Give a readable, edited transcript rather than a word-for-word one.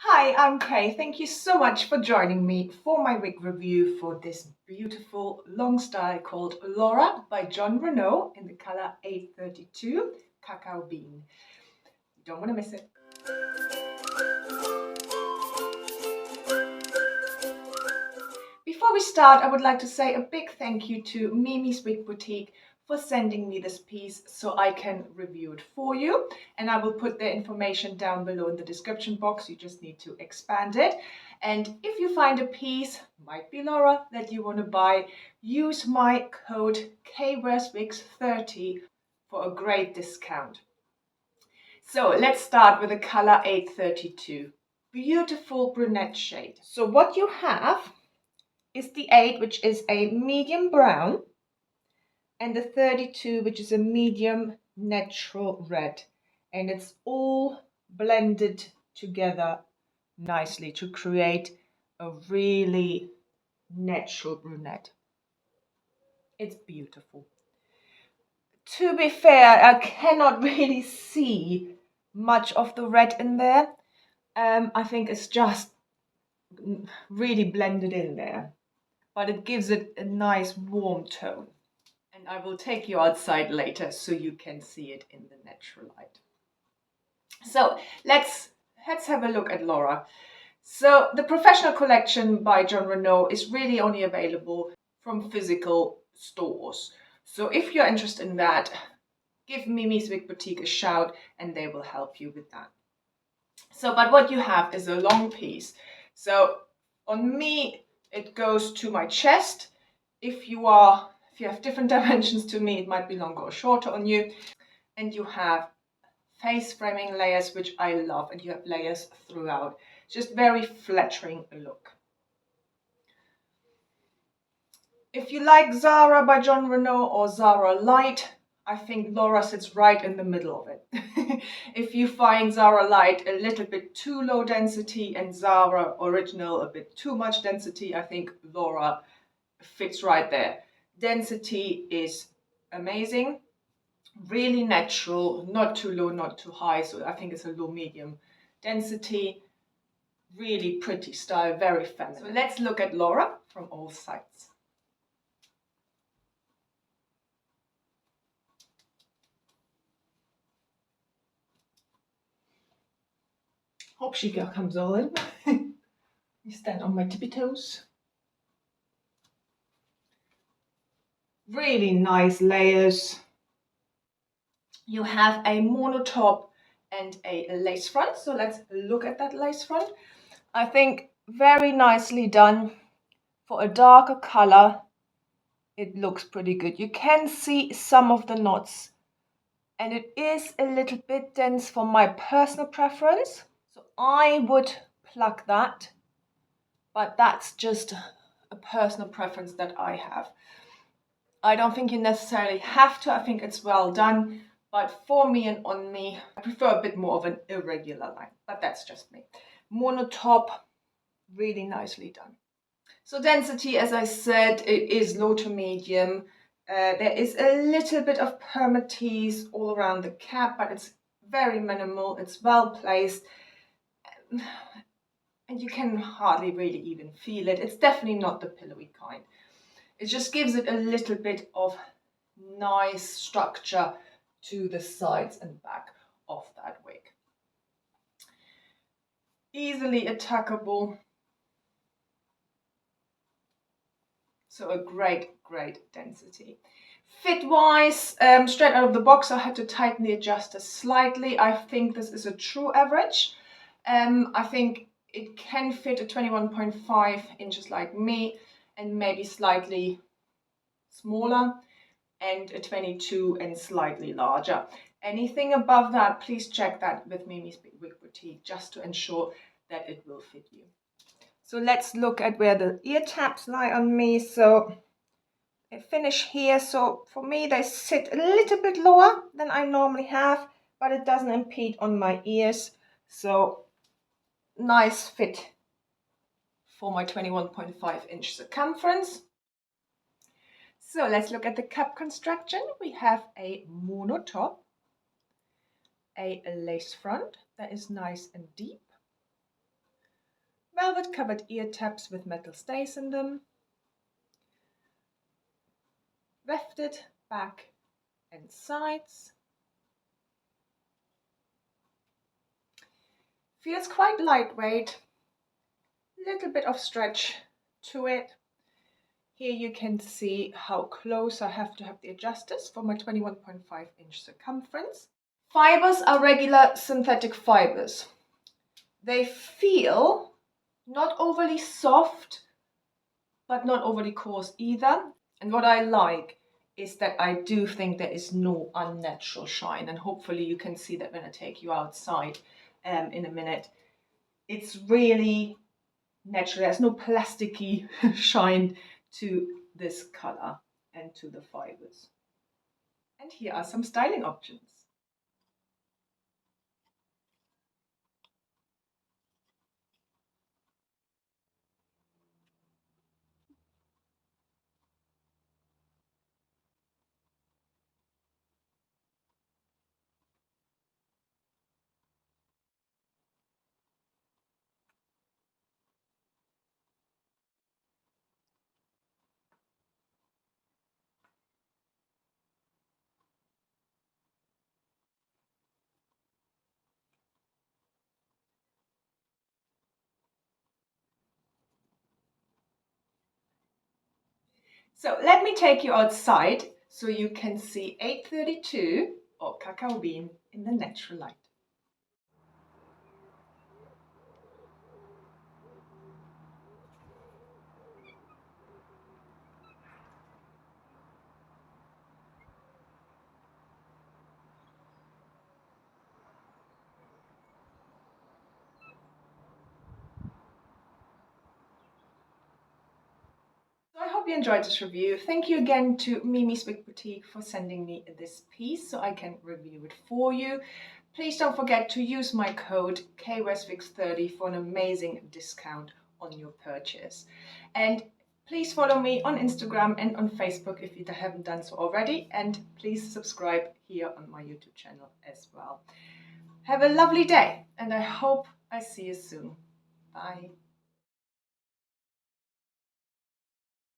Hi, I'm Kay. Thank you so much for joining me for my wig review for this beautiful long style called Laura by John Renau in the color 832 Cacao Bean. You don't want to miss it. Before we start, I would like to say a big thank you to Mimi's Wig Boutique for sending me this piece so I can review it for you. And I will put their information down below in the description box. You just need to expand it. And if you find a piece, might be Laura, that you want to buy, use my code KWearsWigs30 for a great discount. So let's start with the color 832. Beautiful brunette shade. So what you have is the 8, which is a medium brown, and the 32, which is a medium natural red. And it's all blended together nicely to create a really natural brunette. It's beautiful. To be fair, I cannot really see much of the red in there. I think it's just really blended in there, but it gives it a nice warm tone. And I will take you outside later so you can see it in the natural light. So let's have a look at Laura. So the Professional collection by John Renau is really only available from physical stores. So if you're interested in that, give Mimi's Wig Boutique a shout and they will help you with that. So, but what you have is a long piece. So on me, it goes to my chest. If you have different dimensions to me, it might be longer or shorter on you. And you have face framing layers, which I love, and you have layers throughout. Just very flattering look. If you like Zara by John Renau or Zara Light, I think Laura sits right in the middle of it. If you find Zara Light a little bit too low density and Zara Original a bit too much density, I think Laura fits right there. Density is amazing, really natural, not too low, not too high. So I think it's a low medium density, really pretty style, very feminine. So let's look at Laura from all sides. Hope she comes all in. You stand on my tippy toes. Really nice layers. You have a mono top and a lace front. So let's look at that lace front. I think very nicely done. For a darker color, it looks pretty good. You can see some of the knots, and it is a little bit dense for my personal preference. So I would pluck that, but that's just a personal preference that I have. I don't think you necessarily have to. I think it's well done. But for me and on me, I prefer a bit more of an irregular line. But that's just me. Mono top, really nicely done. So density, as I said, it is low to medium. There is a little bit of permatease all around the cap, but it's very minimal. It's well placed. And you can hardly really even feel it. It's definitely not the pillowy kind. It just gives it a little bit of nice structure to the sides and back of that wig. Easily attackable. So a great density. Fit wise, straight out of the box, I had to tighten the adjuster slightly. I think this is a true average. I think it can fit a 21.5 inches like me, and maybe slightly smaller, and a 22 and slightly larger. Anything above that, please check that with Mimi's Wig Boutique just to ensure that it will fit you. So let's look at where the ear tabs lie on me. So I finish here. So for me, they sit a little bit lower than I normally have, but it doesn't impede on my ears. So nice fit for my 21.5 inch circumference. So let's look at the cap construction. We have a mono top, a lace front that is nice and deep, velvet covered ear tabs with metal stays in them, wefted back and sides. Feels quite lightweight, little bit of stretch to it. Here you can see how close I have to have the adjusters for my 21.5-inch circumference. Fibers are regular synthetic fibers. They feel not overly soft, but not overly coarse either. And what I like is that I do think there is no unnatural shine, and hopefully you can see that when I take you outside in a minute. It's really natural. There's no plasticky shine to this color and to the fibers. And here are some styling options. So let me take you outside so you can see 832 or cacao bean in the natural light. I hope you enjoyed this review. Thank you again to Mimi's Wig Boutique for sending me this piece so I can review it for you. Please don't forget to use my code KWestWigs30 for an amazing discount on your purchase. And please follow me on Instagram and on Facebook if you haven't done so already. And please subscribe here on my YouTube channel as well. Have a lovely day, and I hope I see you soon. Bye.